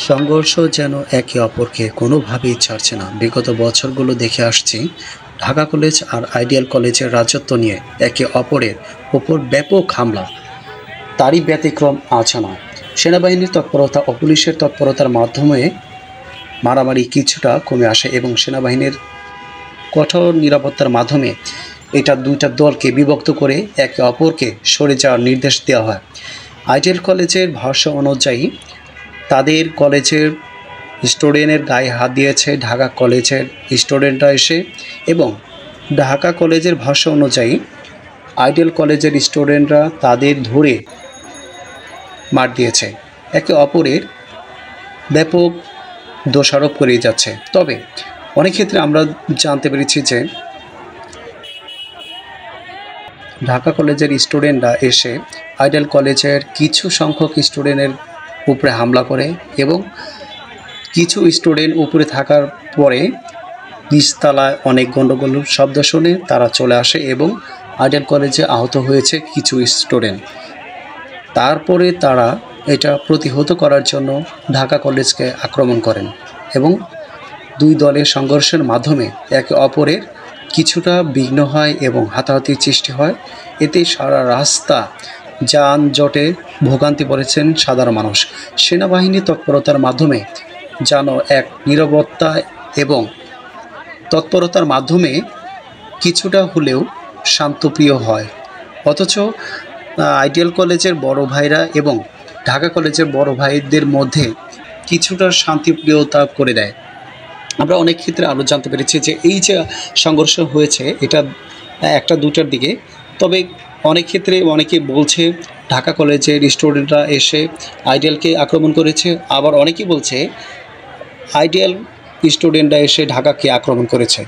সংঘর্ষ যেন একে অপরকে কোনোভাবেই ছাড়ছে না। বিগত বছরগুলো দেখে আসছি ঢাকা কলেজ আর আইডিয়াল কলেজের রাজত্ব নিয়ে একে অপরের ওপর ব্যাপক হামলা। তারই ব্যতিক্রম আছে না। সেনাবাহিনীর তৎপরতা ও পুলিশের তৎপরতার মাধ্যমে মারামারি কিছুটা কমে আসে এবং সেনাবাহিনীর কঠোর নিরাপত্তার মাধ্যমে এটা দুইটা দলকে বিভক্ত করে একে অপরকে সরে যাওয়ার নির্দেশ দেওয়া হয়। আইডিয়াল কলেজের ভাষ্য অনুযায়ী তাদের কলেজের স্টুডেন্টের গায়ে হাত দিয়েছে ঢাকা কলেজের স্টুডেন্টরা এসে, এবং ঢাকা কলেজের ভাষ্য অনুযায়ী আইডিয়াল কলেজের স্টুডেন্টরা তাদের ধরে মার দিয়েছে। একে অপরের ব্যাপক দোষারোপ করে যাচ্ছে। তবে অনেক ক্ষেত্রে আমরা জানতে পেরেছি যে ঢাকা কলেজের স্টুডেন্টরা এসে আইডিয়াল কলেজের কিছু সংখ্যক স্টুডেন্টের উপরে হামলা করে এবং কিছু স্টুডেন্ট উপরে থাকার পরে নিচতলায় অনেক গণ্ডগোল শব্দ শুনে তারা চলে আসে এবং আইডিয়াল কলেজে আহত হয়েছে কিছু স্টুডেন্ট। তারপরে তারা এটা প্রতিহত করার জন্য ঢাকা কলেজকে আক্রমণ করেন এবং দুই দলের সংঘর্ষের মাধ্যমে একে অপরের কিছুটা বিঘ্ন হয় এবং হাতাহাতির সৃষ্টি হয়। এতে সারা রাস্তা যানজটে ভোগান্তি পড়েছেন সাধারণ মানুষ। সেনাবাহিনী তৎপরতার মাধ্যমে যেন এক নীরবতা এবং তৎপরতার মাধ্যমে কিছুটা হলেও শান্তপ্রিয় হয়। অথচ আইডিয়াল কলেজের বড় ভাইরা এবং ঢাকা কলেজের বড় ভাইদের মধ্যে কিছুটা শান্তিপ্রিয়তা করে দেয়। আমরা অনেক ক্ষেত্রে আরও জানতে পেরেছি যে এই যে সংঘর্ষ হয়েছে এটা একটা দুটার দিকে, তবে অনেক ক্ষেত্রে অনেকে বলছে ঢাকা কলেজের স্টুডেন্টরা এসে আইডিয়ালকে আক্রমণ করেছে, আবার অনেকেই বলছে আইডিয়াল স্টুডেন্টরা এসে ঢাকাকে আক্রমণ করেছে।